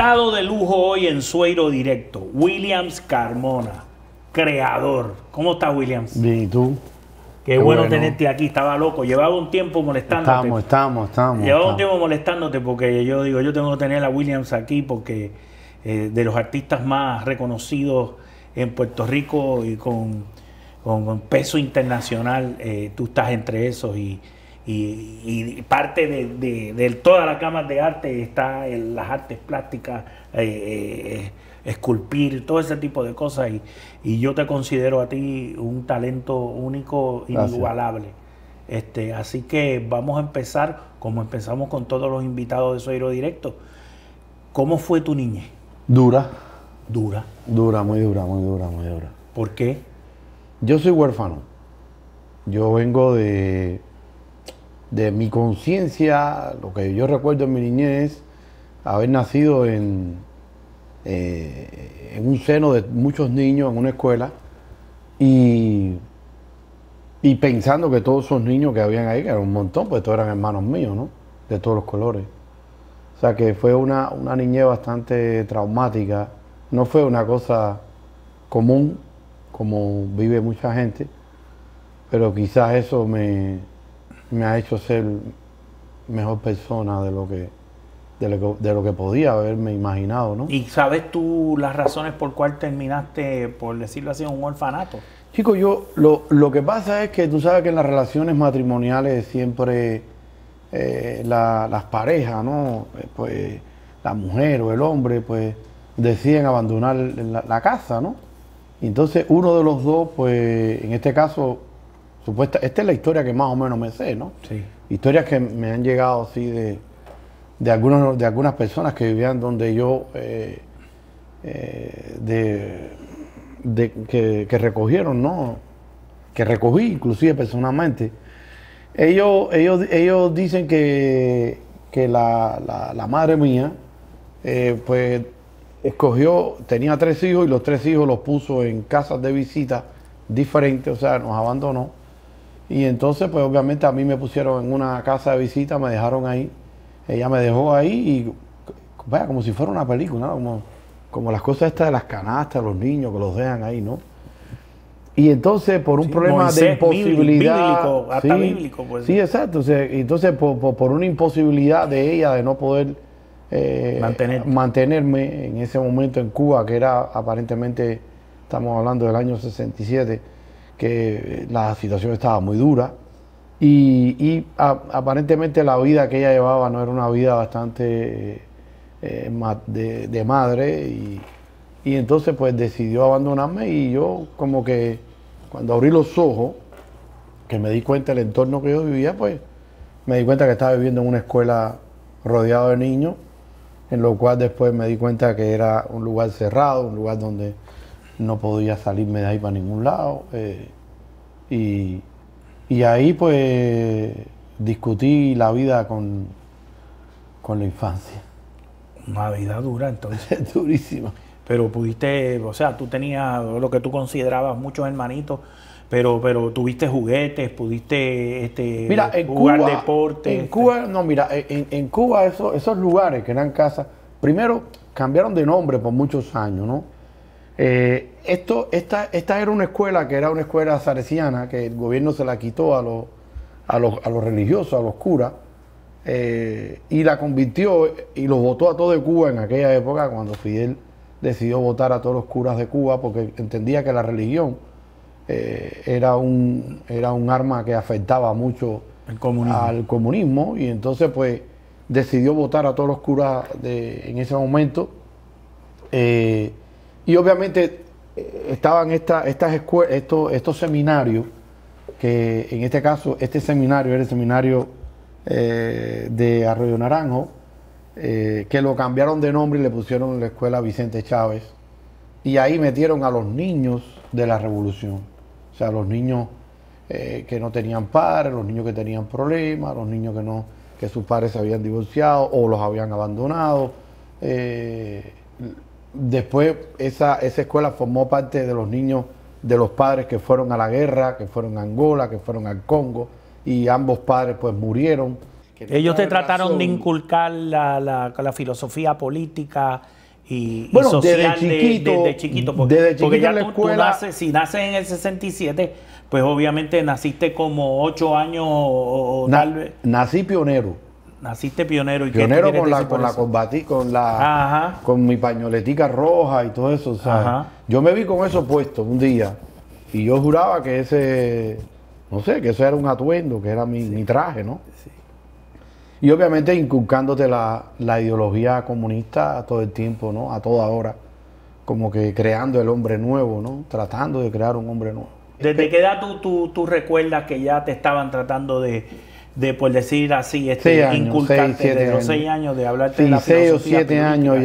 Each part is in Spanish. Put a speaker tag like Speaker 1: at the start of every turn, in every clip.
Speaker 1: Invitado de lujo hoy en Sueiro Directo, Williams Carmona, creador. ¿Cómo estás, Williams?
Speaker 2: Bien, ¿y tú?
Speaker 1: Qué bueno tenerte aquí, estaba loco. Llevaba un tiempo molestándote.
Speaker 2: Estamos.
Speaker 1: Llevaba un tiempo molestándote porque yo digo, yo tengo que tener a Williams aquí porque de los artistas más reconocidos en Puerto Rico y con peso internacional, tú estás entre esos y parte de toda la cámara de arte está en las artes plásticas, esculpir, todo ese tipo de cosas y yo te considero a ti un talento único, inigualable. Así que vamos a empezar como empezamos con todos los invitados de Sueiro Directo. ¿Cómo fue tu niñez?
Speaker 2: Dura.
Speaker 1: Muy dura. ¿Por qué?
Speaker 2: Yo soy huérfano. Yo vengo de mi conciencia, lo que yo recuerdo en mi niñez, haber nacido en un seno de muchos niños en una escuela y pensando que todos esos niños que habían ahí, que eran un montón, pues todos eran hermanos míos, ¿no? De todos los colores. O sea que fue una niñez bastante traumática. No fue una cosa común como vive mucha gente, pero quizás eso me ha hecho ser mejor persona de lo que podía haberme imaginado, ¿no?
Speaker 1: ¿Y sabes tú las razones por cuál terminaste, por decirlo así, en un orfanato?
Speaker 2: Chico, lo que pasa es que tú sabes que en las relaciones matrimoniales siempre las parejas, ¿no? Pues la mujer o el hombre, pues deciden abandonar la casa, ¿no? Y entonces uno de los dos, pues en este caso, esta es la historia que más o menos me sé, ¿no?
Speaker 1: Sí.
Speaker 2: Historias que me han llegado así de algunas personas que vivían donde yo, que recogieron, ¿no? Que recogí inclusive personalmente. Ellos dicen que la madre mía, pues tenía 3 hijos y los 3 hijos los puso en casas de visita diferentes, o sea, nos abandonó. Y entonces, pues obviamente a mí me pusieron en una casa de visita, me dejaron ahí. Ella me dejó ahí y, vaya, como si fuera una película, ¿no? Como las cosas estas de las canastas, los niños que los dejan ahí, ¿no? Y entonces, por un problema
Speaker 1: Moisés,
Speaker 2: de imposibilidad...
Speaker 1: bíblico, hasta bíblico, pues.
Speaker 2: Sí, exacto. O sea, entonces, por una imposibilidad de ella de no poder mantenerme en ese momento en Cuba, que era aparentemente, estamos hablando del año 67, que la situación estaba muy dura y aparentemente la vida que ella llevaba no era una vida bastante de madre y entonces pues decidió abandonarme y yo como que cuando abrí los ojos, que me di cuenta del entorno que yo vivía, pues me di cuenta que estaba viviendo en una escuela rodeado de niños, en lo cual después me di cuenta que era un lugar cerrado, un lugar donde no podía salirme de ahí para ningún lado. Y ahí pues discutí la vida con la infancia.
Speaker 1: Una vida dura, entonces.
Speaker 2: Durísima.
Speaker 1: Pero pudiste, o sea, tú tenías lo que tú considerabas muchos hermanitos, pero tuviste juguetes, pudiste
Speaker 2: mira,
Speaker 1: jugar deporte.
Speaker 2: En Cuba, no, mira, en Cuba esos lugares que eran casas, primero cambiaron de nombre por muchos años, ¿no? Esta era una escuela que era una escuela salesiana, que el gobierno se la quitó a los religiosos, a los curas, y la convirtió y los votó a todo de Cuba en aquella época, cuando Fidel decidió votar a todos los curas de Cuba, porque entendía que la religión era un arma que afectaba mucho al comunismo, y entonces pues decidió votar a todos los curas en ese momento. Y obviamente estaban estos seminarios, que en este caso, este seminario era el seminario de Arroyo Naranjo, que lo cambiaron de nombre y le pusieron la escuela Vicente Chávez. Y ahí metieron a los niños de la revolución. O sea, los niños que no tenían padres, los niños que tenían problemas, los niños que sus padres se habían divorciado o los habían abandonado. Después esa escuela formó parte de los niños de los padres que fueron a la guerra, que fueron a Angola, que fueron al Congo, y ambos padres pues murieron.
Speaker 1: Ellos te trataron de inculcar la filosofía política y
Speaker 2: bueno,
Speaker 1: social
Speaker 2: desde
Speaker 1: chiquito.
Speaker 2: Desde chiquito
Speaker 1: porque ya
Speaker 2: en la escuela,
Speaker 1: si naces en el 67, pues obviamente naciste como 8 años o tal vez.
Speaker 2: Nací pionero.
Speaker 1: Naciste pionero. ¿Y
Speaker 2: pionero con mi pañoletica roja y todo eso. O sea, yo me vi con eso puesto un día y yo juraba que no sé, que eso era un atuendo, que era mi traje, ¿no? Sí. Y obviamente inculcándote la ideología comunista todo el tiempo, ¿no? A toda hora. Como que creando el hombre nuevo, ¿no? Tratando de crear un hombre nuevo.
Speaker 1: ¿Desde qué edad tú recuerdas que ya te estaban tratando de por decir así, inculcarte de los 6 años, de hablarte de la filosofía
Speaker 2: 6 o 7 años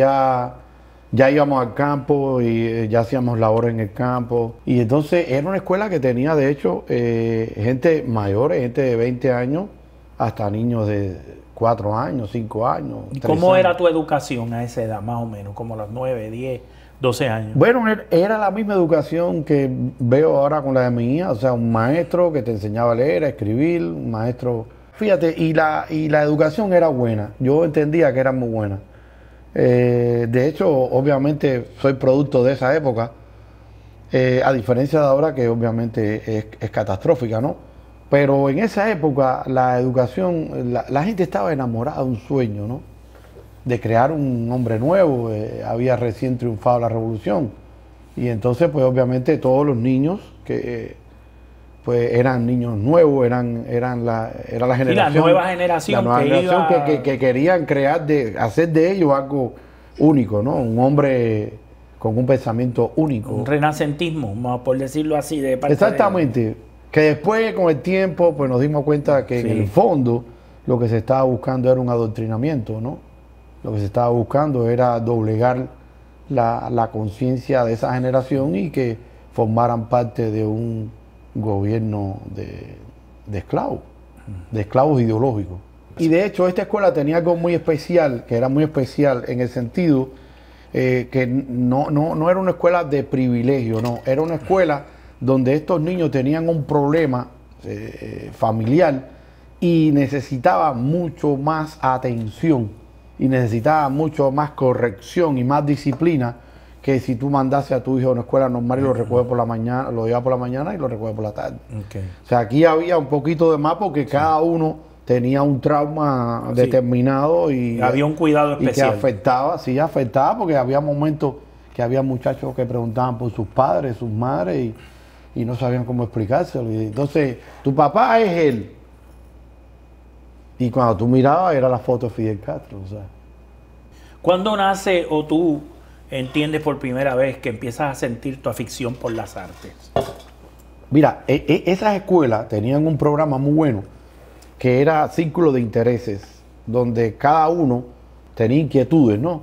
Speaker 2: ya íbamos al campo y ya hacíamos labores en el campo. Y entonces era una escuela que tenía, de hecho, gente mayores, gente de 20 años, hasta niños de 4 años, 5 años.
Speaker 1: ¿Y cómo era tu educación a esa edad, más o menos? Como a los 9, 10, 12 años.
Speaker 2: Bueno, era la misma educación que veo ahora con la de mi hija. O sea, un maestro que te enseñaba a leer, a escribir, un maestro... Fíjate, y la educación era buena. Yo entendía que era muy buena. De hecho, obviamente, soy producto de esa época, a diferencia de ahora, que obviamente es catastrófica, ¿no? Pero en esa época, la educación, la gente estaba enamorada de un sueño, ¿no? De crear un hombre nuevo. Había recién triunfado la revolución. Y entonces, pues, obviamente, todos los niños que... pues eran niños nuevos, era la generación.
Speaker 1: Y la nueva generación,
Speaker 2: que querían hacer de ellos algo único, ¿no? Un hombre con un pensamiento único.
Speaker 1: Un renacentismo, por decirlo así.
Speaker 2: Exactamente. Que después, con el tiempo, pues nos dimos cuenta que en el fondo lo que se estaba buscando era un adoctrinamiento, ¿no? Lo que se estaba buscando era doblegar la conciencia de esa generación y que formaran parte de un gobierno de esclavos ideológicos. Y de hecho esta escuela tenía algo muy especial, que era muy especial en el sentido que no era una escuela de privilegio, no, era una escuela donde estos niños tenían un problema familiar y necesitaban mucho más atención y necesitaban mucho más corrección y más disciplina que si tú mandase a tu hijo a una escuela normal y lo recoges por la mañana, lo llevas por la mañana y lo recoges por la tarde.
Speaker 1: Okay.
Speaker 2: O sea, aquí había un poquito de más porque cada uno tenía un trauma determinado y
Speaker 1: había un cuidado especial.
Speaker 2: Y que afectaba porque había momentos que había muchachos que preguntaban por sus padres, sus madres y no sabían cómo explicárselo. Y entonces, tu papá es él. Y cuando tú mirabas era la foto de Fidel Castro. O sea.
Speaker 1: ¿Cuándo nace o tú entiendes por primera vez que empiezas a sentir tu afición por las artes?
Speaker 2: Mira, esas escuelas tenían un programa muy bueno que era Círculo de Intereses, donde cada uno tenía inquietudes, ¿no?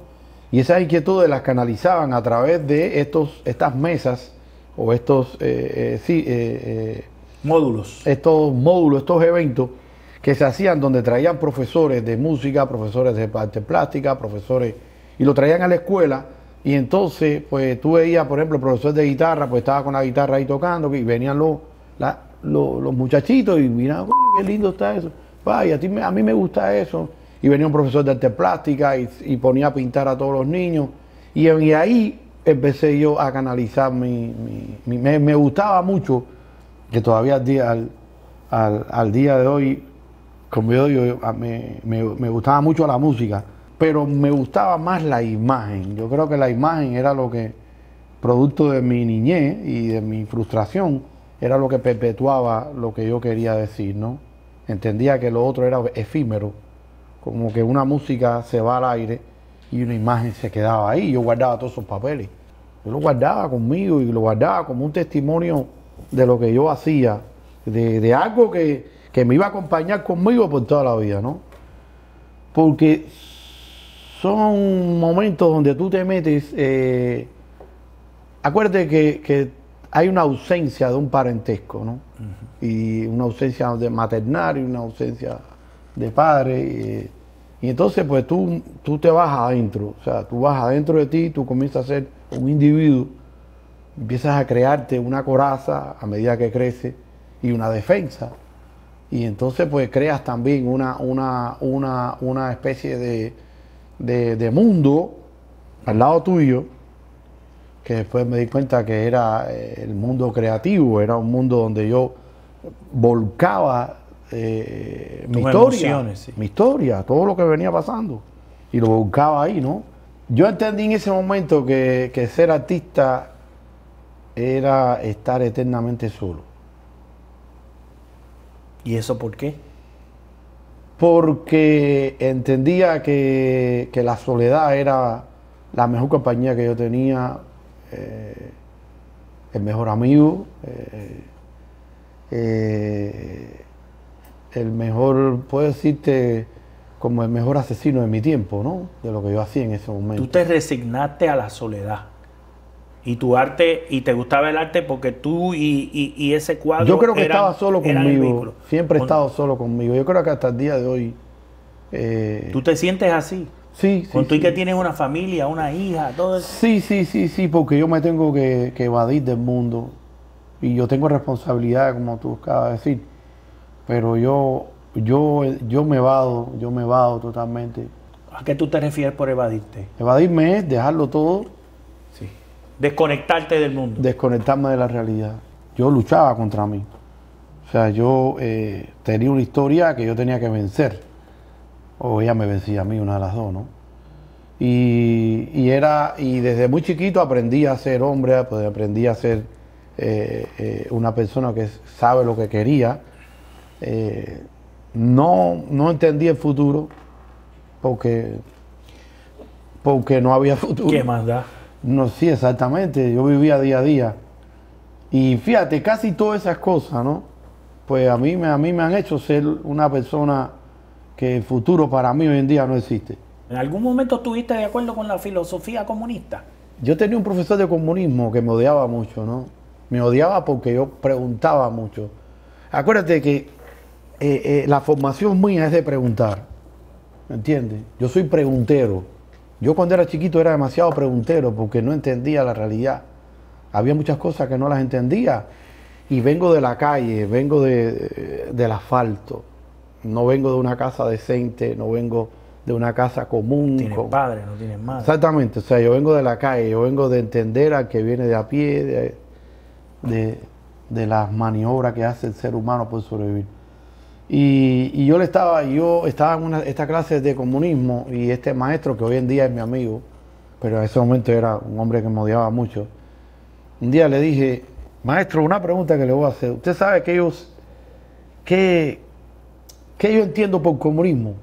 Speaker 2: Y esas inquietudes las canalizaban a través de estas mesas o estos
Speaker 1: módulos.
Speaker 2: Estos módulos, estos eventos que se hacían donde traían profesores de música, profesores de arte plástica, profesores, y lo traían a la escuela. Y entonces, pues tú veías, por ejemplo, el profesor de guitarra, pues estaba con la guitarra ahí tocando, y venían los muchachitos y miraban, qué lindo está eso. Vaya, a mí me gusta eso. Y venía un profesor de arte plástica y ponía a pintar a todos los niños. Y ahí empecé yo a canalizar me gustaba mucho, que todavía al día de hoy, como yo digo, me gustaba mucho la música. Pero me gustaba más la imagen. Yo creo que la imagen era lo que, producto de mi niñez y de mi frustración, era lo que perpetuaba lo que yo quería decir, ¿no? Entendía que lo otro era efímero, como que una música se va al aire y una imagen se quedaba ahí. Yo guardaba todos esos papeles. Yo lo guardaba conmigo y lo guardaba como un testimonio de lo que yo hacía, de algo que me iba a acompañar conmigo por toda la vida, ¿no? Porque son momentos donde tú te metes, acuérdate que hay una ausencia de un parentesco, ¿no? Y una ausencia de maternal y una ausencia de padre. Y entonces pues tú te vas adentro, o sea, tú vas adentro de ti, tú comienzas a ser un individuo, empiezas a crearte una coraza a medida que crece y una defensa. Y entonces pues creas también una especie de mundo al lado tuyo, que después me di cuenta que era el mundo creativo, era un mundo donde yo volcaba mi historia, todo lo que venía pasando, y lo volcaba ahí, ¿no? Yo entendí en ese momento que ser artista era estar eternamente solo.
Speaker 1: ¿Y eso por qué?
Speaker 2: Porque entendía que la soledad era la mejor compañía que yo tenía, el mejor amigo, el mejor, puedo decirte, como el mejor asesino de mi tiempo, ¿no? De lo que yo hacía en ese momento.
Speaker 1: Tú te resignaste a la soledad. Y tu arte, y te gustaba el arte porque tú y ese cuadro.
Speaker 2: Yo creo que estaba solo conmigo. Siempre he estado solo conmigo. Yo creo que hasta el día de hoy.
Speaker 1: ¿Tú te sientes así?
Speaker 2: Sí, sí.
Speaker 1: Con tú
Speaker 2: sí.
Speaker 1: y que tienes una familia, una hija, todo eso.
Speaker 2: Sí, porque yo me tengo que evadir del mundo. Y yo tengo responsabilidad, como tú acabas de decir. Pero yo me evado totalmente.
Speaker 1: ¿A qué tú te refieres por evadirte?
Speaker 2: Evadirme es dejarlo todo.
Speaker 1: Sí. Desconectarte del mundo.
Speaker 2: Desconectarme de la realidad. Yo luchaba contra mí. O sea, yo tenía una historia que yo tenía que vencer. O ella me vencía a mí, una de las dos, ¿no? Y desde muy chiquito aprendí a ser hombre, pues aprendí a ser una persona que sabe lo que quería. No entendí el futuro porque no había futuro.
Speaker 1: ¿Qué más da?
Speaker 2: No, sí, exactamente. Yo vivía día a día. Y fíjate, casi todas esas cosas, ¿no? Pues a mí me han hecho ser una persona que el futuro para mí hoy en día no existe.
Speaker 1: ¿En algún momento estuviste de acuerdo con la filosofía comunista?
Speaker 2: Yo tenía un profesor de comunismo que me odiaba mucho, ¿no? Me odiaba porque yo preguntaba mucho. Acuérdate que la formación mía es de preguntar, ¿me entiendes? Yo soy preguntero. Yo cuando era chiquito era demasiado preguntero porque no entendía la realidad. Había muchas cosas que no las entendía. Y vengo de la calle, vengo del asfalto. No vengo de una casa decente, no vengo de una casa común.
Speaker 1: Tienes padre, no tienes madre.
Speaker 2: Exactamente, o sea, yo vengo de la calle, yo vengo de entender al que viene de a pie, de las maniobras que hace el ser humano por sobrevivir. Y yo estaba en esta clase de comunismo y este maestro, que hoy en día es mi amigo, pero en ese momento era un hombre que me odiaba mucho. Un día le dije, maestro, una pregunta que le voy a hacer. ¿Usted sabe que ¿qué yo entiendo por comunismo?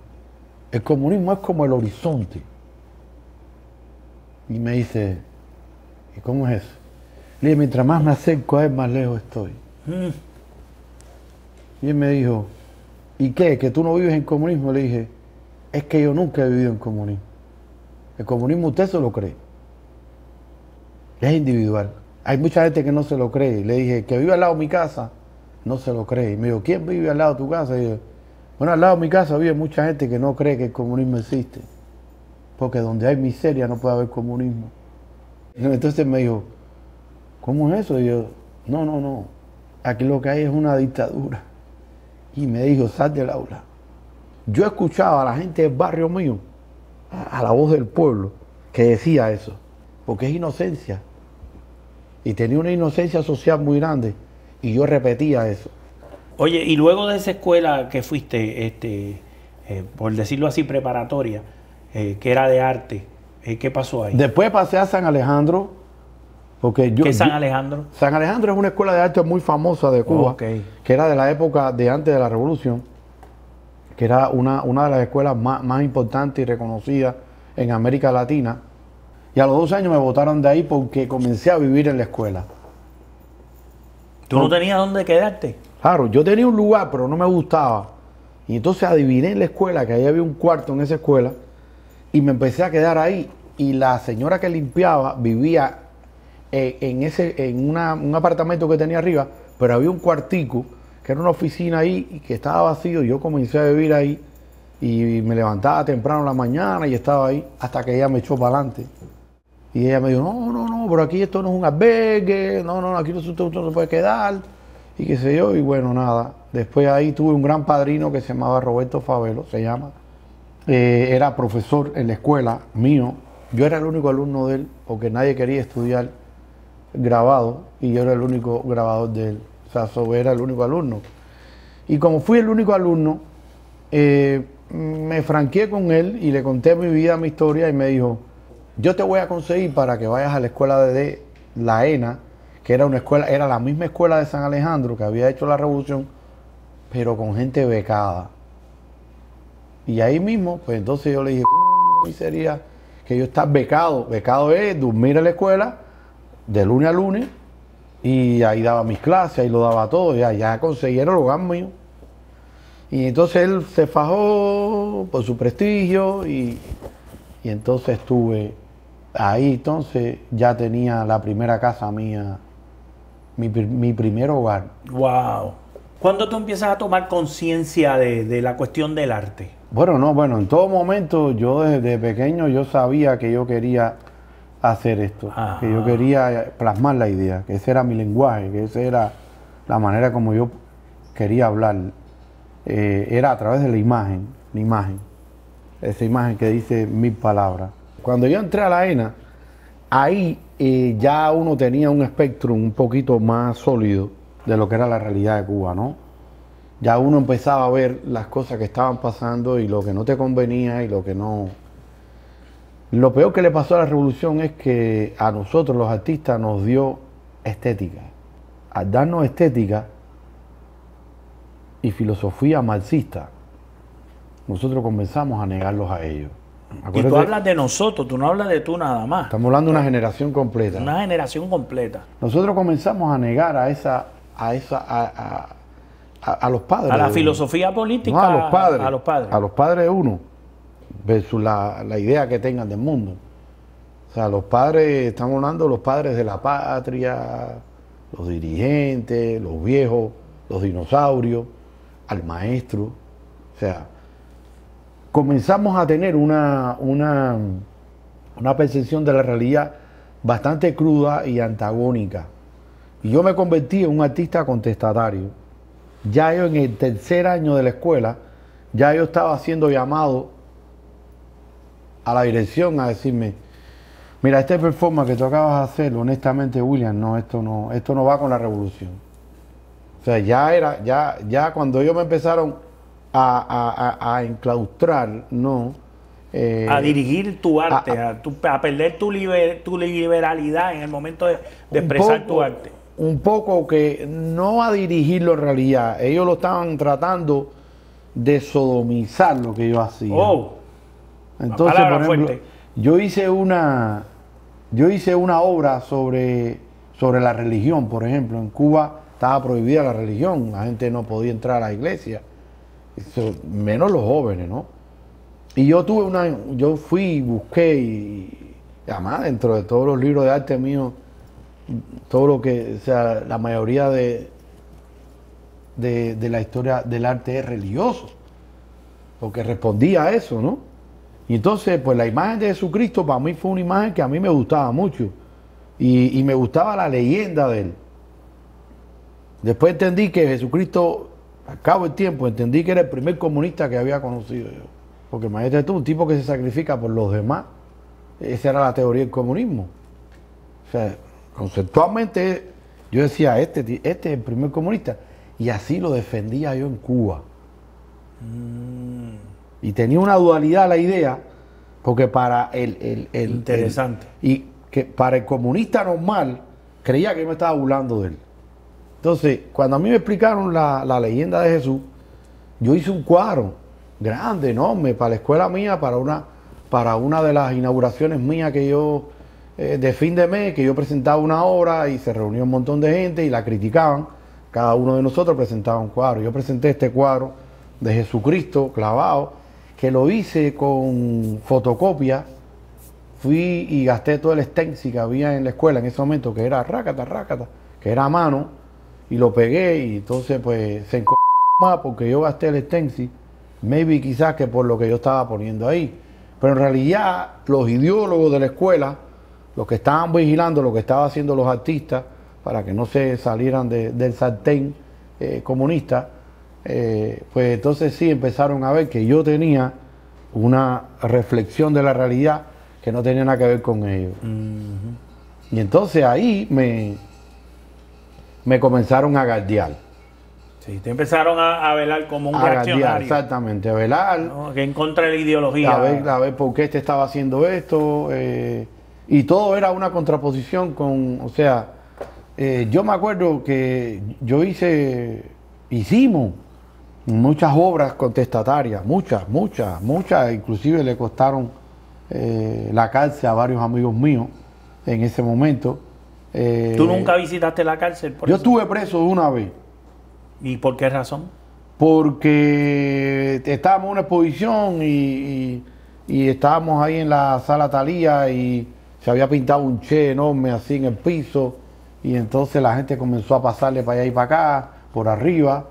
Speaker 2: El comunismo es como el horizonte. Y me dice, ¿y cómo es eso? Le dije, mientras más me acerco a él, más lejos estoy. Y él me dijo, ¿y qué? ¿Que tú no vives en comunismo? Le dije, es que yo nunca he vivido en comunismo. El comunismo usted se lo cree. Es individual. Hay mucha gente que no se lo cree. Le dije, que vive al lado de mi casa, no se lo cree. Y me dijo, ¿quién vive al lado de tu casa? Y yo, bueno, al lado de mi casa vive mucha gente que no cree que el comunismo existe. Porque donde hay miseria no puede haber comunismo. Entonces me dijo, ¿cómo es eso? Y yo, no. Aquí lo que hay es una dictadura. Y me dijo, sal del aula. Yo escuchaba a la gente del barrio mío, a la voz del pueblo, que decía eso. Porque es inocencia. Y tenía una inocencia social muy grande. Y yo repetía eso.
Speaker 1: Oye, y luego de esa escuela que fuiste, por decirlo así, preparatoria, que era de arte, ¿qué pasó ahí?
Speaker 2: Después pasé a San Alejandro. Porque
Speaker 1: ¿Qué es San Alejandro?
Speaker 2: San Alejandro es una escuela de arte muy famosa de Cuba, que era de la época de antes de la Revolución, que era una de las escuelas más importantes y reconocidas en América Latina. Y a los 2 años me botaron de ahí porque comencé a vivir en la escuela.
Speaker 1: ¿Tú no tenías dónde quedarte?
Speaker 2: Claro, yo tenía un lugar, pero no me gustaba. Y entonces adiviné en la escuela que ahí había un cuarto en esa escuela y me empecé a quedar ahí. Y la señora que limpiaba vivía en un apartamento que tenía arriba, pero había un cuartico que era una oficina ahí y que estaba vacío. Yo comencé a vivir ahí y me levantaba temprano en la mañana y estaba ahí hasta que ella me echó para adelante. Y ella me dijo, no, pero aquí esto no es un albergue, no, aquí usted no se puede quedar. y qué sé yo, y bueno, nada. Después ahí tuve un gran padrino que se llamaba Roberto Favelo, se llama. Era profesor en la escuela mío. Yo era el único alumno de él, porque nadie quería estudiar grabado, y yo era el único grabador de él. O sea, era el único alumno. Y como fui el único alumno, me franqueé con él y le conté mi vida, mi historia, y me dijo, yo te voy a conseguir para que vayas a la escuela de la ENA, que era una escuela, era la misma escuela de San Alejandro que había hecho la revolución, pero con gente becada. Y ahí mismo, pues entonces yo le dije, ¿cómo sería que yo estar becado? Becado es dormir en la escuela de lunes a lunes, y ahí daba mis clases, ahí lo daba todo, ya conseguí el hogar mío. Y entonces él se fajó por su prestigio, y entonces estuve ahí. Entonces ya tenía la primera casa mía, mi primer hogar.
Speaker 1: Wow. ¿Cuándo tú empiezas a tomar conciencia de la cuestión del arte?
Speaker 2: Bueno, en todo momento yo desde pequeño yo sabía que yo quería hacer esto,
Speaker 1: Ajá.
Speaker 2: que yo quería plasmar la idea, que ese era mi lenguaje, que esa era la manera como yo quería hablar. Era a través de la imagen, esa imagen que dice 1000 palabras. Cuando yo entré a la ENA, ahí ya uno tenía un espectro un poquito más sólido de lo que era la realidad de Cuba, ¿no? Ya uno empezaba a ver las cosas que estaban pasando y lo que no te convenía y lo que no. Lo peor que le pasó a la revolución es que a nosotros los artistas nos dio estética. Al darnos estética y filosofía marxista, nosotros comenzamos a negarlos a ellos.
Speaker 1: Y tú hablas de nosotros, tú no hablas de tú nada más.
Speaker 2: Estamos hablando de una generación completa.
Speaker 1: Una generación completa.
Speaker 2: Nosotros comenzamos a negar a los padres.
Speaker 1: A la filosofía política.
Speaker 2: No, a los padres.
Speaker 1: A los padres.
Speaker 2: A los padres de uno, versus la idea que tengan del mundo. O sea, los padres, estamos hablando de los padres de la patria, los dirigentes, los viejos, los dinosaurios, al maestro. O sea, comenzamos a tener una percepción de la realidad bastante cruda y antagónica. Y yo me convertí en un artista contestatario. Ya yo en el tercer año de la escuela, ya yo estaba siendo llamado a la dirección a decirme, mira, este performance que tú acabas de hacer, honestamente, William, no, esto no va con la revolución. O sea, ya cuando ellos me empezaron a enclaustrar, ¿no?
Speaker 1: A dirigir tu arte, a perder tu liberalidad en el momento de expresar tu arte.
Speaker 2: Un poco que no a dirigirlo en realidad, ellos lo estaban tratando de sodomizar lo que yo hacía.
Speaker 1: Oh,
Speaker 2: entonces, por ejemplo, yo hice una obra sobre la religión, por ejemplo. En Cuba estaba prohibida la religión, la gente no podía entrar a la iglesia, menos los jóvenes, ¿no? Y yo fui y busqué, y además dentro de todos los libros de arte míos, todo lo que, o sea, la mayoría de la historia del arte es religioso, porque respondía a eso, ¿no? Y entonces, pues la imagen de Jesucristo para mí fue una imagen que a mí me gustaba mucho, y me gustaba la leyenda de él. Después entendí que Jesucristo, al cabo del tiempo, entendí que era el primer comunista que había conocido yo. Porque imagínate tú, un tipo que se sacrifica por los demás, esa era la teoría del comunismo. O sea, conceptualmente yo decía, este es el primer comunista, y así lo defendía yo en Cuba. Y tenía una dualidad la idea, porque para
Speaker 1: interesante.
Speaker 2: Y que para el comunista normal creía que yo me estaba burlando de él. Entonces, cuando a mí me explicaron la leyenda de Jesús, yo hice un cuadro grande, enorme, para la escuela mía, para una de las inauguraciones mías que yo de fin de mes, que yo presentaba una obra y se reunió un montón de gente y la criticaban. Cada uno de nosotros presentaba un cuadro. Yo presenté este cuadro de Jesucristo clavado, que lo hice con fotocopia. Fui y gasté todo el stencil que había en la escuela en ese momento, que era rácata, que era a mano, y lo pegué, y entonces pues se encogió más porque yo gasté el stencil, maybe quizás que por lo que yo estaba poniendo ahí. Pero en realidad los ideólogos de la escuela, los que estaban vigilando lo que estaban haciendo los artistas para que no se salieran del sartén, comunistas, pues entonces sí empezaron a ver que yo tenía una reflexión de la realidad que no tenía nada que ver con ellos. Y entonces ahí me comenzaron a guardiar.
Speaker 1: Sí, te empezaron a velar como un reaccionario.
Speaker 2: Exactamente, a velar.
Speaker 1: ¿No? Que en contra de la ideología.
Speaker 2: A ver por qué este estaba haciendo esto. Y todo era una contraposición con, o sea, yo me acuerdo que hicimos muchas obras contestatarias, muchas, inclusive le costaron la cárcel a varios amigos míos en ese momento.
Speaker 1: ¿Tú nunca visitaste la cárcel?
Speaker 2: Yo estuve preso una vez.
Speaker 1: ¿Y por qué razón?
Speaker 2: Porque estábamos en una exposición y estábamos ahí en la sala Thalía y se había pintado un che enorme así en el piso y entonces la gente comenzó a pasarle para allá y para acá, por arriba,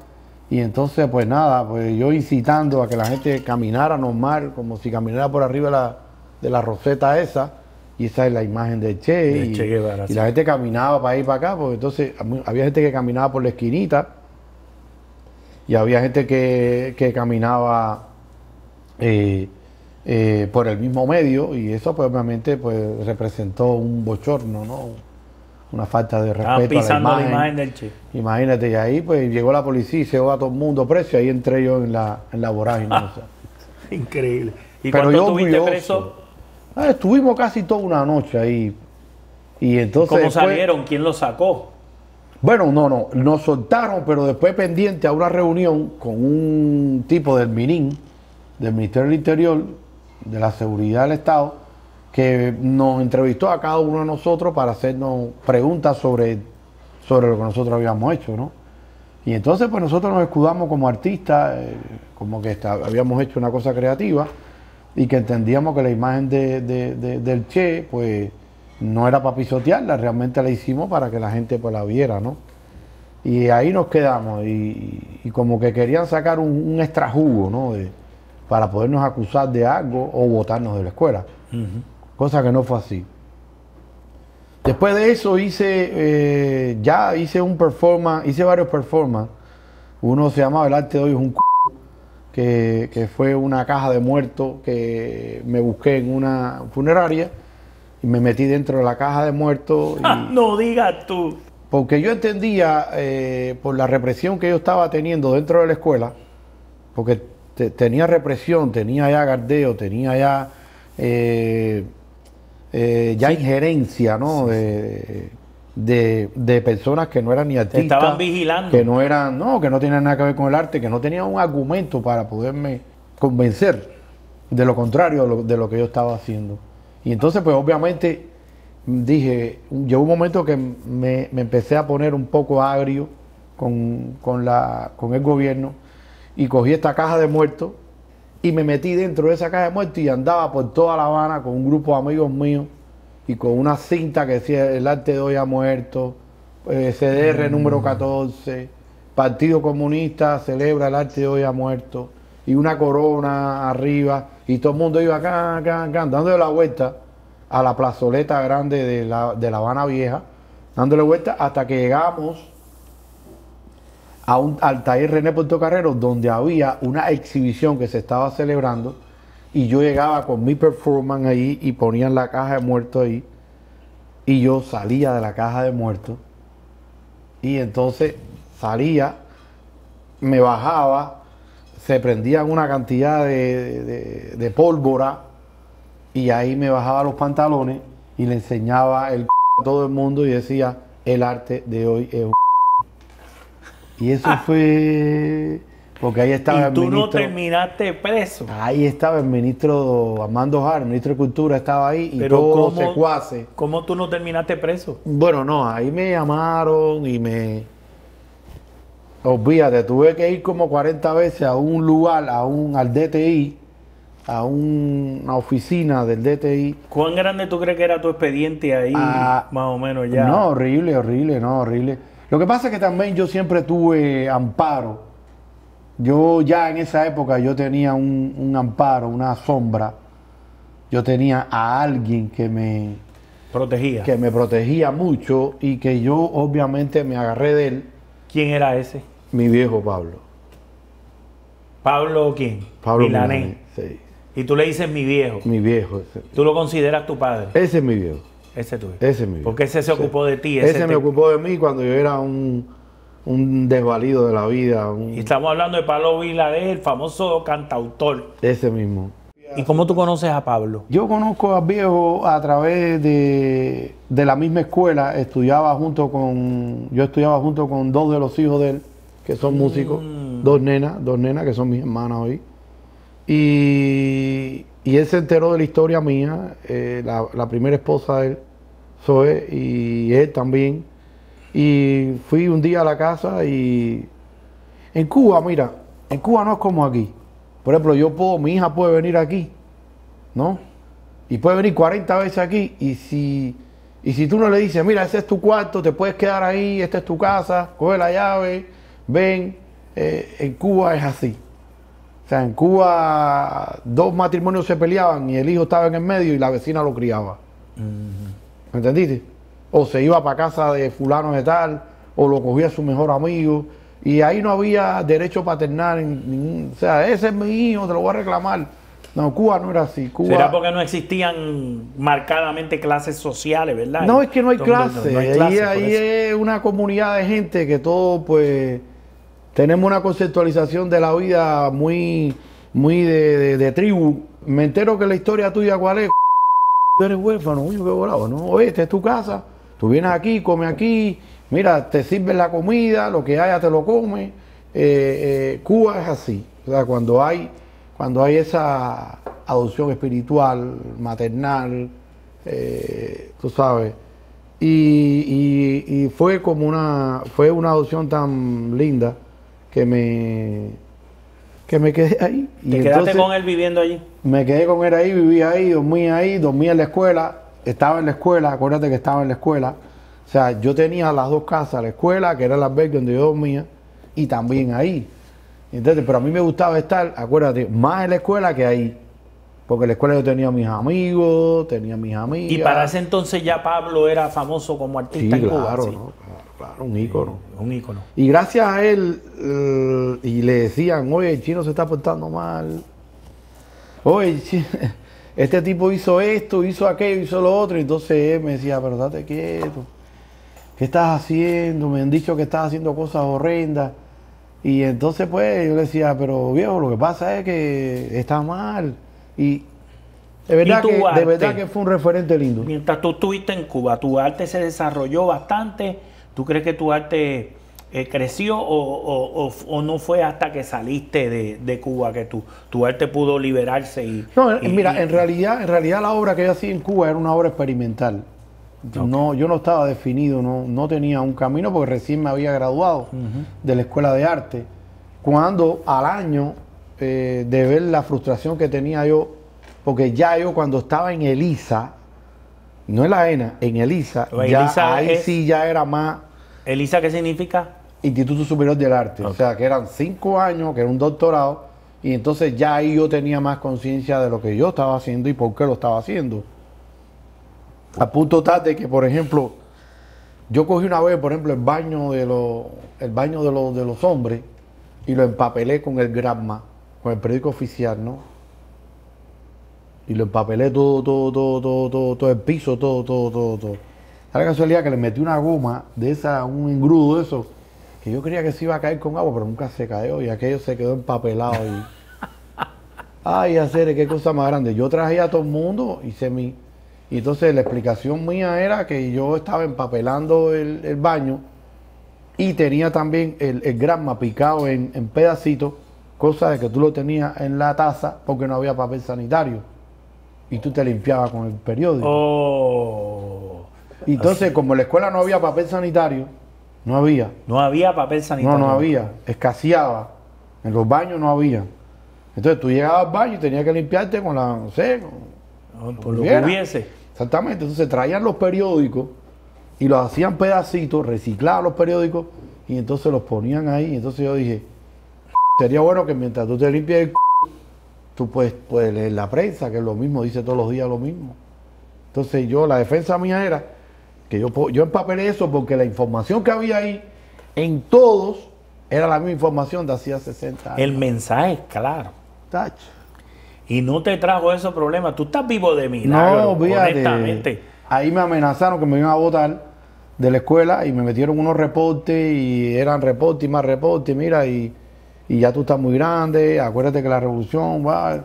Speaker 2: y entonces pues nada, pues yo incitando a que la gente caminara normal, como si caminara por arriba de la roseta esa, y esa es la imagen del Che, y la gente caminaba para allá y para acá, porque entonces había gente que caminaba por la esquinita, y había gente que caminaba por el mismo medio, y eso pues obviamente pues representó un bochorno, ¿no? Una falta de respeto a la imagen
Speaker 1: del Che.
Speaker 2: Imagínate, y ahí pues llegó la policía y se llevó a todo el mundo preso, y ahí entré yo en la vorágine. O sea.
Speaker 1: Increíble. ¿Y
Speaker 2: pero
Speaker 1: cuánto
Speaker 2: yo
Speaker 1: estuviste preso?
Speaker 2: Estuvimos casi toda una noche ahí. Y entonces
Speaker 1: ¿Cómo salieron? ¿Quién los sacó?
Speaker 2: Bueno, no, nos soltaron, pero después pendiente a una reunión con un tipo del MININ, del Ministerio del Interior, de la Seguridad del Estado, que nos entrevistó a cada uno de nosotros para hacernos preguntas sobre lo que nosotros habíamos hecho, ¿no? Y entonces pues nosotros nos escudamos como artistas, como que habíamos hecho una cosa creativa y que entendíamos que la imagen del Che pues no era para pisotearla, realmente la hicimos para que la gente pues la viera, ¿no? Y ahí nos quedamos y como que querían sacar un extra jugo, ¿no? Para podernos acusar de algo o botarnos de la escuela. Cosa que no fue así. Después de eso hice varios performances. Uno se llamaba El Arte de Hoy es un que fue una caja de muertos que me busqué en una funeraria y me metí dentro de la caja de muertos.
Speaker 1: No digas tú.
Speaker 2: Porque yo entendía por la represión que yo estaba teniendo dentro de la escuela, porque tenía represión, tenía ya gardeo, tenía ya injerencia, ¿no? De personas que no eran ni artistas.
Speaker 1: Te estaban vigilando.
Speaker 2: Que no tenían nada que ver con el arte, que no tenían un argumento para poderme convencer de lo contrario de lo que yo estaba haciendo. Y entonces, pues obviamente, llegó un momento que me empecé a poner un poco agrio con el gobierno y cogí esta caja de muertos y me metí dentro de esa caja de muertos y andaba por toda La Habana con un grupo de amigos míos y con una cinta que decía El Arte de Hoy ha muerto, CDR número 14, Partido Comunista celebra El Arte de Hoy ha muerto, y una corona arriba, y todo el mundo iba acá, dándole la vuelta a la plazoleta grande de la Habana Vieja, dándole vuelta hasta que llegamos al taller René Portocarrero, donde había una exhibición que se estaba celebrando, y yo llegaba con mi performance ahí y ponían la caja de muertos ahí, y yo salía de la caja de muertos, y entonces salía, me bajaba, se prendían una cantidad de pólvora, y ahí me bajaba los pantalones y le enseñaba a todo el mundo y decía, el arte de hoy es un... Y eso fue porque ahí estaba el ministro.
Speaker 1: ¿Y tú no terminaste preso?
Speaker 2: Ahí estaba el ministro Armando Jara, el ministro de Cultura estaba ahí, y
Speaker 1: pero
Speaker 2: todos los
Speaker 1: ¿cómo,
Speaker 2: secuaces.
Speaker 1: ¿Cómo tú no terminaste preso?
Speaker 2: Bueno, no, ahí me llamaron y olvídate, tuve que ir como 40 veces a un lugar, al DTI, a una oficina del DTI.
Speaker 1: ¿Cuán grande tú crees que era tu expediente ahí, más o menos ya?
Speaker 2: No, horrible. Lo que pasa es que también yo siempre tuve amparo. Yo ya en esa época yo tenía un amparo, una sombra. Yo tenía a alguien que me protegía mucho y que yo obviamente me agarré de él.
Speaker 1: ¿Quién era ese?
Speaker 2: Mi viejo Pablo.
Speaker 1: ¿Pablo quién?
Speaker 2: Pablo
Speaker 1: Milanés.
Speaker 2: Milanés, sí.
Speaker 1: Y tú le dices mi viejo.
Speaker 2: Mi viejo. Ese.
Speaker 1: ¿Tú lo consideras tu padre?
Speaker 2: Ese es mi viejo.
Speaker 1: Ese es tu viejo.
Speaker 2: Ese es mi viejo.
Speaker 1: Porque ese se ocupó de ti.
Speaker 2: Ese me ocupó de mí cuando yo era un desvalido de la vida.
Speaker 1: Y estamos hablando de Pablo Milanés, el famoso cantautor.
Speaker 2: Ese mismo.
Speaker 1: ¿Y cómo tú conoces a Pablo?
Speaker 2: Yo conozco al viejo a través de la misma escuela. Yo estudiaba junto con 2 de los hijos de él, que son músicos. 2 nenas que son mis hermanas hoy. Y él se enteró de la historia mía, la primera esposa de él, Zoe, y él también. Y fui un día a la casa y en Cuba, mira, en Cuba no es como aquí. Por ejemplo, mi hija puede venir aquí, ¿no? Y puede venir 40 veces aquí y si tú no le dices, mira, ese es tu cuarto, te puedes quedar ahí, esta es tu casa, coge la llave, ven, en Cuba es así. O sea, en Cuba 2 matrimonios se peleaban y el hijo estaba en el medio y la vecina lo criaba. ¿Me entendiste? O se iba para casa de fulano de tal, o lo cogía su mejor amigo, y ahí no había derecho paternal, o sea, ese es mi hijo, te lo voy a reclamar. No, Cuba no era así. Cuba...
Speaker 1: ¿Será porque no existían marcadamente clases sociales, verdad?
Speaker 2: No, es que no hay clases.
Speaker 1: No hay clases,
Speaker 2: ahí es una comunidad de gente que todos, pues, tenemos una conceptualización de la vida muy de tribu. Me entero que la historia tuya, ¿cuál es? Tú eres huérfano, uy, qué volado, ¿no? Oye, esta es tu casa, tú vienes aquí, comes aquí, mira, te sirven la comida, lo que haya te lo comes. Cuba es así. O sea, cuando hay esa adopción espiritual, maternal, tú sabes, y fue una adopción tan linda que me quedé ahí.
Speaker 1: ¿Te quedaste con él viviendo allí?
Speaker 2: Me quedé con él ahí, vivía ahí, dormía en la escuela, estaba en la escuela, acuérdate que estaba en la escuela. O sea, yo tenía las 2 casas, la escuela, que era el albergue donde yo dormía, y también ahí. Entonces, pero a mí me gustaba estar, acuérdate, más en la escuela que ahí. Porque en la escuela yo tenía mis amigos, tenía mis amigas.
Speaker 1: Y para ese entonces ya Pablo era famoso como artista en Cuba.
Speaker 2: Claro,
Speaker 1: ¿sí?
Speaker 2: ¿no? Claro, un ícono.
Speaker 1: Un ícono.
Speaker 2: Y gracias a él, y le decían, oye, el chino se está portando mal. Oye, este tipo hizo esto, hizo aquello, hizo lo otro. Y entonces él me decía, pero date quieto. ¿Qué estás haciendo? Me han dicho que estás haciendo cosas horrendas. Y entonces pues yo le decía, pero viejo, lo que pasa es que está mal. Y de verdad que fue un referente lindo.
Speaker 1: Mientras tú estuviste en Cuba, ¿tu arte se desarrolló bastante? ¿Tú crees que tu arte creció o no fue hasta que saliste de Cuba que tu arte pudo liberarse?
Speaker 2: Mira, en realidad la obra que yo hacía en Cuba era una obra experimental. Okay. No, yo no estaba definido, no tenía un camino porque recién me había graduado de la escuela de arte. Cuando al año de ver la frustración que tenía yo, porque ya yo cuando estaba en ELISA, no en la ENA, en ELISA, sí ya era más...
Speaker 1: ¿ELISA qué significa?
Speaker 2: Instituto Superior del Arte. Okay. O sea, que eran 5 años, que era un doctorado, y entonces ya ahí yo tenía más conciencia de lo que yo estaba haciendo y por qué lo estaba haciendo. A punto tal de que, por ejemplo, yo cogí una vez, por ejemplo, el baño de los hombres y lo empapelé con el Gramma, con el periódico oficial, ¿no? Y lo empapelé todo el piso, todo. A la casualidad que le metí una goma de esa, un engrudo de eso, que yo creía que se iba a caer con agua, pero nunca se cayó y aquello se quedó empapelado. Ay, hacer qué cosa más grande. Yo traje a todo el mundo y entonces la explicación mía era que yo estaba empapelando el baño y tenía también el Gramma picado en pedacitos, cosa de que tú lo tenías en la taza porque no había papel sanitario y tú te limpiabas con el periódico.
Speaker 1: Oh,
Speaker 2: y entonces, como en la escuela no había papel sanitario, no había.
Speaker 1: No había papel sanitario.
Speaker 2: No había, escaseaba. En los baños no había. Entonces tú llegabas al baño y tenías que limpiarte con la, no sé,
Speaker 1: por lo que hubiese.
Speaker 2: Exactamente, entonces traían los periódicos y los hacían pedacitos, reciclaban los periódicos y entonces los ponían ahí. Entonces yo dije, sería bueno que mientras tú te limpias el tú puedes leer la prensa, que es lo mismo, dice todos los días lo mismo. Entonces la defensa mía era que yo empapelé eso porque la información que había ahí en todos era la misma información de hacía 60 años.
Speaker 1: El mensaje es claro.
Speaker 2: Tacho.
Speaker 1: Y no te trajo esos problemas. Tú estás vivo de milagro,
Speaker 2: No, fíjate.
Speaker 1: honestamente.
Speaker 2: Ahí me amenazaron que me iban a botar de la escuela y me metieron unos reportes y eran reportes y más reportes. Mira, y ya tú estás muy grande, acuérdate que la revolución va.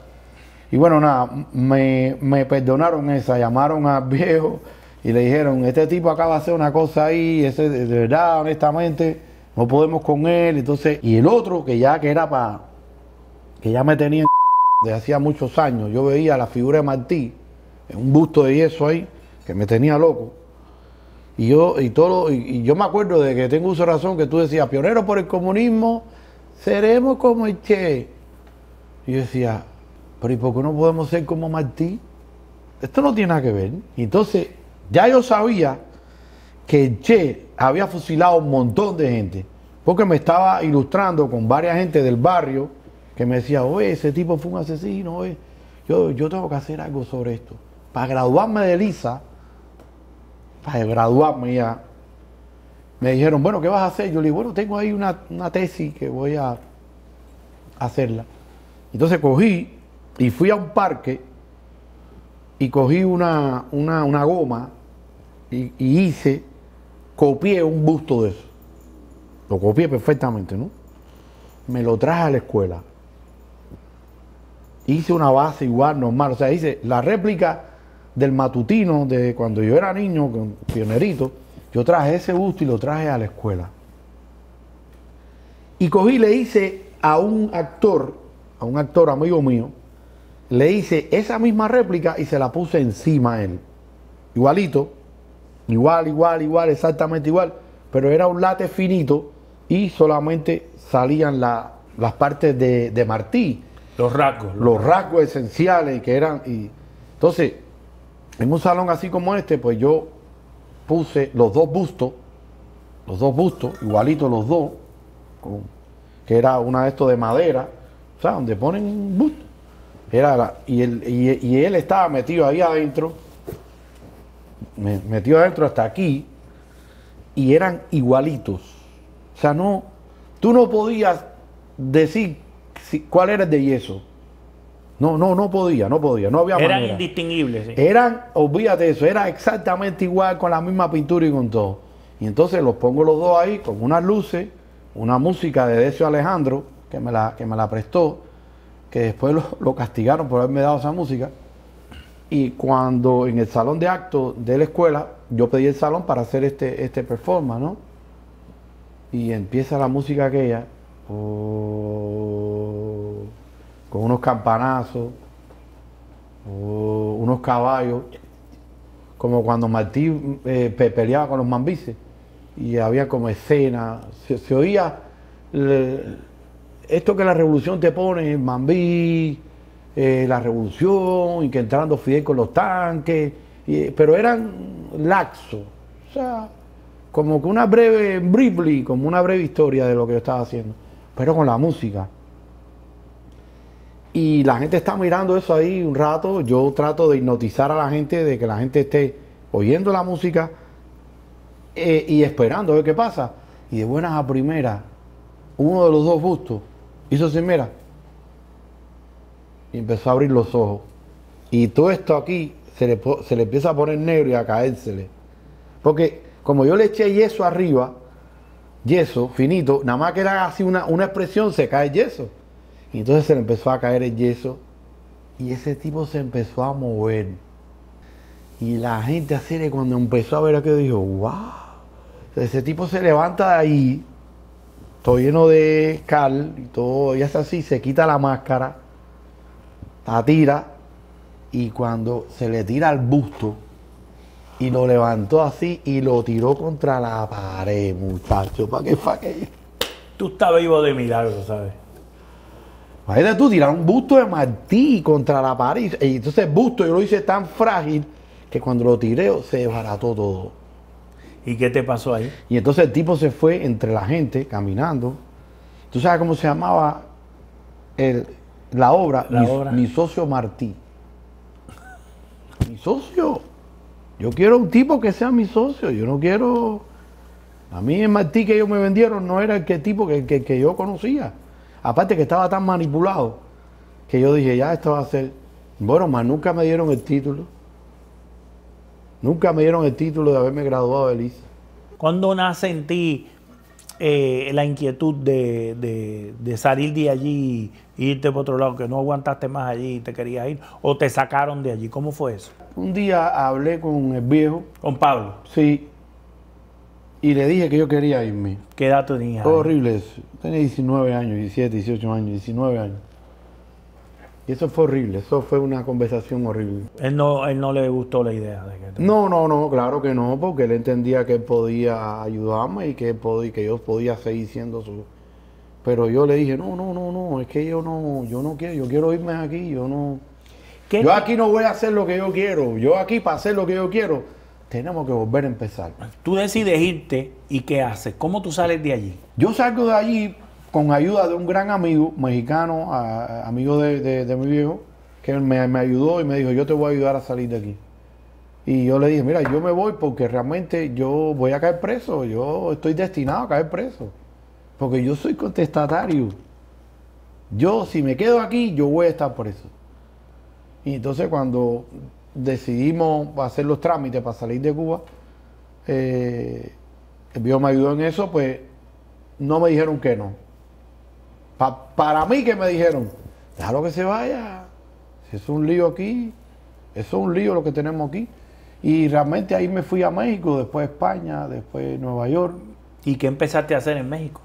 Speaker 2: Y bueno, nada, me perdonaron esa, llamaron al viejo y le dijeron, este tipo acaba de hacer una cosa ahí, ese de verdad, honestamente, no podemos con él. Entonces, y el otro que ya me tenía desde hacía muchos años, yo veía la figura de Martí, un busto de yeso ahí, que me tenía loco. Y yo me acuerdo de que tengo uso de razón que tú decías, pioneros por el comunismo, seremos como el Che. Y yo decía, pero ¿y por qué no podemos ser como Martí? Esto no tiene nada que ver. Y entonces, ya yo sabía que el Che había fusilado un montón de gente, porque me estaba ilustrando con varias gente del barrio que me decía, oye, ese tipo fue un asesino, oye. Yo tengo que hacer algo sobre esto. Para graduarme de Lisa, para graduarme ya, me dijeron, bueno, ¿qué vas a hacer? Yo le dije, bueno, tengo ahí una tesis que voy a hacerla. Entonces cogí y fui a un parque y cogí una goma y copié un busto de eso. Lo copié perfectamente, ¿no? Me lo traje a la escuela. Hice una base igual, normal. O sea, hice la réplica del matutino de cuando yo era niño, con pionerito. Yo traje ese busto y lo traje a la escuela. Y cogí, le hice a un actor amigo mío, le hice esa misma réplica y se la puse encima a él. Igualito, igual, exactamente igual. Pero era un látex finito y solamente salían las partes de Martí.
Speaker 1: Los rasgos.
Speaker 2: Los rasgos esenciales que eran. Y entonces, en un salón así como este, pues yo puse los dos bustos, igualitos los dos, que era una de estos de madera, o sea, donde ponen un busto. Y él estaba metido ahí adentro, metido adentro hasta aquí, y eran igualitos. O sea, tú no podías decir cuál era el de yeso. No podía, no había manera.
Speaker 1: Eran indistinguibles. Sí.
Speaker 2: Olvídate de eso, era exactamente igual, con la misma pintura y con todo. Y entonces los pongo los dos ahí, con unas luces, una música de Decio Alejandro, que me la prestó, que después lo castigaron por haberme dado esa música. Y cuando en el salón de actos de la escuela, yo pedí el salón para hacer este performance, ¿no? Y empieza la música aquella, con unos campanazos, unos caballos, como cuando Martí peleaba con los mambises, y había como escena, se oía esto que la revolución te pone, el mambí, la revolución, y que entrando Fidel con los tanques, pero eran laxos, o sea, como que como una breve historia de lo que yo estaba haciendo, pero con la música. Y la gente está mirando eso ahí un rato. Yo trato de hipnotizar a la gente, de que la gente esté oyendo la música y esperando a ver qué pasa. Y de buenas a primeras, uno de los dos bustos hizo así, mira, y empezó a abrir los ojos. Y todo esto aquí se le empieza a poner negro y a caérsele. Porque como yo le eché yeso arriba, yeso finito, nada más que era así una expresión, se cae el yeso. Y entonces se le empezó a caer el yeso y ese tipo se empezó a mover. Y la gente así, cuando empezó a ver aquello, dijo, wow. Ese tipo se levanta de ahí, todo lleno de cal y todo, y es así, se quita la máscara, la tira, y cuando se le tira al busto, y lo levantó así y lo tiró contra la pared, muchacho. ¿Para qué fue aquello?
Speaker 1: Tú estás vivo de milagro, ¿sabes?
Speaker 2: Imagínate tú tirar un busto de Martí contra la pared. Y entonces el busto yo lo hice tan frágil que cuando lo tiré se desbarató todo.
Speaker 1: ¿Y qué te pasó ahí?
Speaker 2: Y entonces el tipo se fue entre la gente caminando. ¿Tú sabes cómo se llamaba la obra? Mi socio Martí. Mi socio. Yo quiero un tipo que sea mi socio. Yo no quiero A mí el Martí que ellos me vendieron no era el tipo que yo conocía. Aparte que estaba tan manipulado que yo dije, ya esto va a ser... Bueno, más nunca me dieron el título. Nunca me dieron el título de haberme graduado de LIS.
Speaker 1: ¿Cuándo nace en ti la inquietud de salir de allí e irte por otro lado, que no aguantaste más allí y te querías ir? ¿O te sacaron de allí? ¿Cómo fue eso?
Speaker 2: Un día hablé con el viejo.
Speaker 1: ¿Con Pablo?
Speaker 2: Sí. Y le dije que yo quería irme.
Speaker 1: ¿Qué edad tenías?
Speaker 2: Fue horrible eso. Tenía 19 años, 17, 18 años, 19 años. Y eso fue horrible, eso fue una conversación horrible.
Speaker 1: Él no le gustó la idea de que
Speaker 2: No, claro que no, porque él entendía que él podía ayudarme y que yo podía seguir siendo su... Pero yo le dije, no, es que yo no quiero, yo quiero irme aquí, yo aquí no voy a hacer lo que yo quiero, yo aquí para hacer lo que yo quiero, tenemos que volver a empezar.
Speaker 1: Tú decides irte y ¿qué haces? ¿Cómo tú sales de allí?
Speaker 2: Yo salgo de allí con ayuda de un gran amigo mexicano, amigo de mi viejo, que me ayudó y me dijo, yo te voy a ayudar a salir de aquí. Y yo le dije, mira, yo me voy porque realmente yo voy a caer preso, yo estoy destinado a caer preso, porque yo soy contestatario. Yo, si me quedo aquí, yo voy a estar preso. Y entonces cuando decidimos hacer los trámites para salir de Cuba, el viejo me ayudó en eso, pues no me dijeron que no. Para mí que me dijeron, déjalo que se vaya, si es un lío aquí, eso es un lío lo que tenemos aquí. Y realmente ahí me fui a México, después España, después Nueva York.
Speaker 1: ¿Y qué empezaste a hacer en México?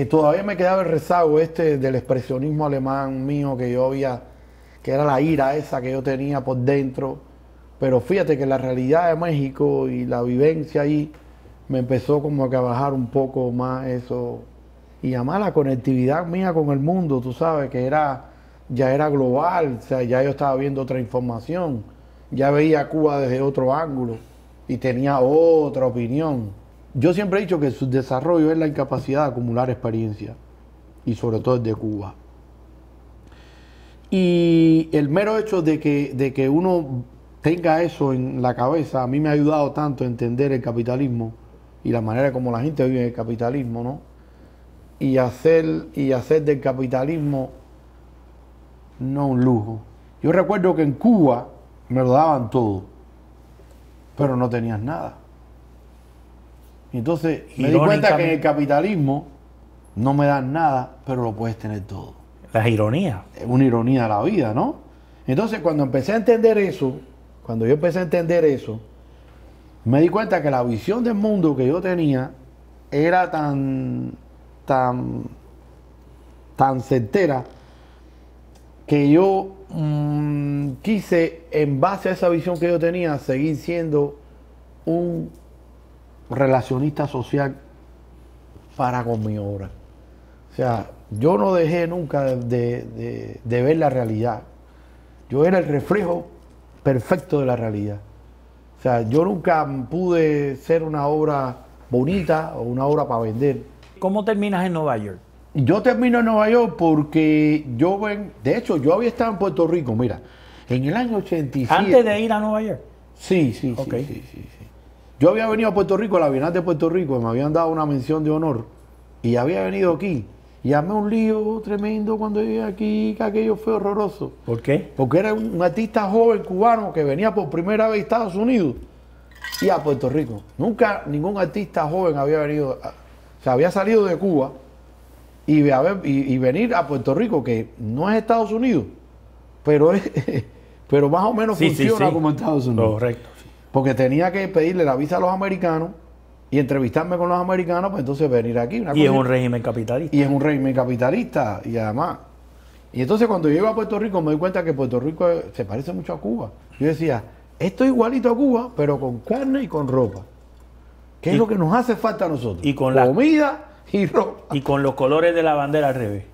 Speaker 2: Todavía me quedaba el rezago del expresionismo alemán mío que era la ira esa que yo tenía por dentro. Pero fíjate que la realidad de México y la vivencia ahí me empezó como que a bajar un poco más eso. Y además la conectividad mía con el mundo, tú sabes, que ya era global, o sea, ya yo estaba viendo otra información, ya veía a Cuba desde otro ángulo y tenía otra opinión. Yo siempre he dicho que su desarrollo es la incapacidad de acumular experiencia, y sobre todo el de Cuba. Y el mero hecho de que uno tenga eso en la cabeza, a mí me ha ayudado tanto a entender el capitalismo y la manera como la gente vive el capitalismo, ¿no? Y hacer del capitalismo no un lujo. Yo recuerdo que en Cuba me lo daban todo, pero no tenías nada. Y entonces me di cuenta que en el capitalismo no me dan nada, pero lo puedes tener todo.
Speaker 1: Las ironías.
Speaker 2: Es una ironía de la vida, ¿no? Entonces cuando empecé a entender eso, me di cuenta que la visión del mundo que yo tenía era tan certera que yo quise, en base a esa visión que yo tenía, seguir siendo un relacionista social para con mi obra. O sea, yo no dejé nunca de ver la realidad. Yo era el reflejo perfecto de la realidad. O sea, yo nunca pude ser una obra bonita o una obra para vender.
Speaker 1: ¿Cómo terminas en Nueva York?
Speaker 2: Yo termino en Nueva York porque de hecho, yo había estado en Puerto Rico, mira, en el año 87.
Speaker 1: ¿Antes de ir a Nueva York?
Speaker 2: Sí. Yo había venido a Puerto Rico, a la Bienal de Puerto Rico, me habían dado una mención de honor y había venido aquí. Y armé un lío tremendo cuando llegué aquí, que aquello fue horroroso.
Speaker 1: ¿Por qué?
Speaker 2: Porque era un artista joven cubano que venía por primera vez a Estados Unidos y a Puerto Rico. Nunca ningún artista joven había venido, o sea, había salido de Cuba y venir a Puerto Rico, que no es Estados Unidos, pero pero más o menos funciona como Estados Unidos.
Speaker 1: Correcto.
Speaker 2: Porque tenía que pedirle la visa a los americanos y entrevistarme con los americanos, pues entonces venir aquí.
Speaker 1: Y es un régimen capitalista.
Speaker 2: Y es un régimen capitalista, y además. Y entonces cuando llego a Puerto Rico me doy cuenta que Puerto Rico se parece mucho a Cuba. Yo decía, esto es igualito a Cuba, pero con carne y con ropa. ¿Qué es lo que nos hace falta a nosotros?
Speaker 1: Y con
Speaker 2: comida y ropa.
Speaker 1: Y con los colores de la bandera al revés.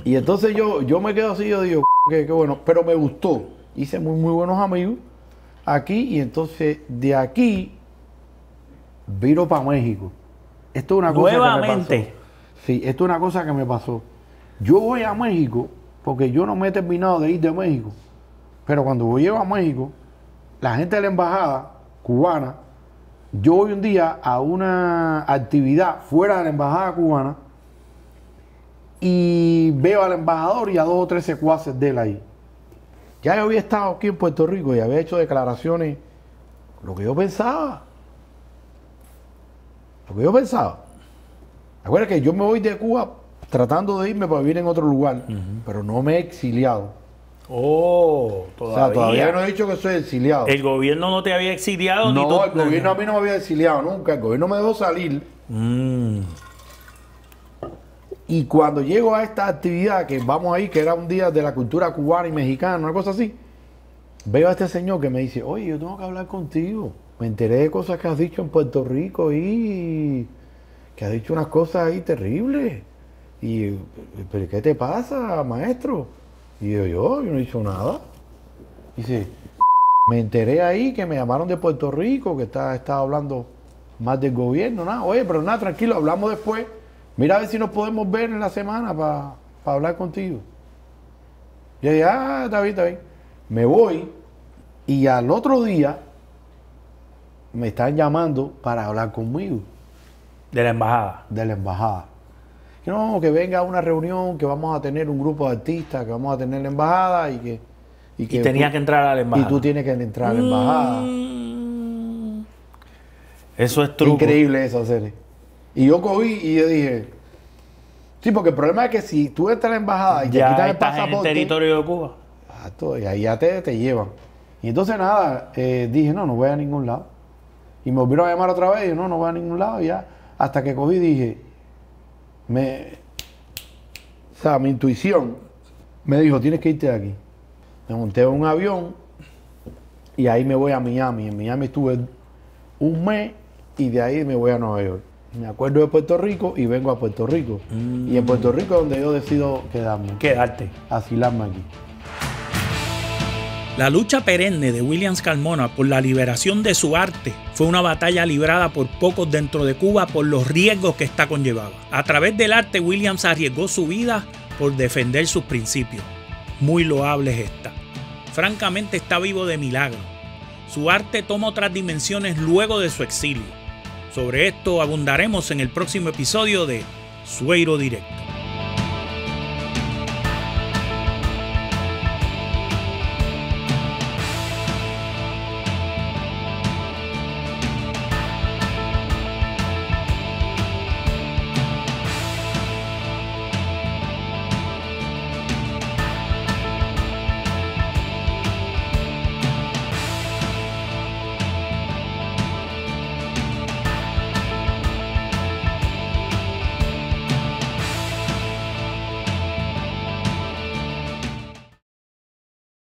Speaker 2: Y entonces yo me quedo así, yo digo, qué bueno, pero me gustó. Hice muy buenos amigos aquí, y entonces de aquí viro para México. Esto es una cosa
Speaker 1: nuevamente.
Speaker 2: Que me pasó. Sí, esto es una cosa que me pasó. Yo voy a México porque yo no me he terminado de ir de México. Pero cuando llego a México, la gente de la embajada cubana yo voy un día a una actividad fuera de la embajada cubana y veo al embajador y a 2 o 3 secuaces de él ahí. Ya yo había estado aquí en Puerto Rico y había hecho declaraciones, lo que yo pensaba. Acuérdate que yo me voy de Cuba tratando de irme para vivir en otro lugar, pero no me he exiliado.
Speaker 1: Oh, todavía.
Speaker 2: O sea, todavía no he dicho que soy exiliado.
Speaker 1: ¿El gobierno no te había exiliado?
Speaker 2: No,
Speaker 1: ni tú...
Speaker 2: el gobierno a mí no me había exiliado nunca. El gobierno me dejó salir. Y cuando llego a esta actividad, que vamos ahí, que era un día de la cultura cubana y mexicana, una cosa así, veo a este señor que me dice, oye, yo tengo que hablar contigo. Me enteré de cosas que has dicho en Puerto Rico y que has dicho unas cosas ahí terribles. Y, ¿pero qué te pasa, maestro? Y yo no he dicho nada. Dice, me enteré ahí que me llamaron de Puerto Rico, que estaba hablando más del gobierno, nada. Oye, pero nada, tranquilo, hablamos después. Mira a ver si nos podemos ver en la semana para hablar contigo. Y yo dije, está bien. Me voy y al otro día me están llamando para hablar conmigo.
Speaker 1: De la embajada.
Speaker 2: De la embajada. Que no, que venga a una reunión, que vamos a tener un grupo de artistas, que vamos a tener la embajada y que
Speaker 1: y tenía que entrar a la embajada.
Speaker 2: Y tú tienes que entrar a la embajada.
Speaker 1: Eso es truco.
Speaker 2: Increíble eso, serie. Y yo cogí y yo dije, sí, porque el problema es que si tú entras a la embajada y te quitan el pasaporte,
Speaker 1: en el territorio de Cuba.
Speaker 2: Exacto, y ahí ya te llevan. Y entonces nada, dije, no voy a ningún lado. Y me volvieron a llamar otra vez y yo, no voy a ningún lado. Y ya, hasta que cogí y dije, o sea, mi intuición me dijo, tienes que irte de aquí. Me monté en un avión y ahí me voy a Miami. En Miami estuve un mes y de ahí me voy a Nueva York. Me acuerdo de Puerto Rico y vengo a Puerto Rico. Y en Puerto Rico es donde yo decido
Speaker 1: quedarte.
Speaker 2: Asilarme aquí.
Speaker 1: La lucha perenne de Williams Carmona por la liberación de su arte fue una batalla librada por pocos dentro de Cuba por los riesgos que esta conllevaba. A través del arte, Williams arriesgó su vida por defender sus principios. Muy loable es esta. Francamente está vivo de milagro. Su arte toma otras dimensiones luego de su exilio. Sobre esto abundaremos en el próximo episodio de Sueiro Directo.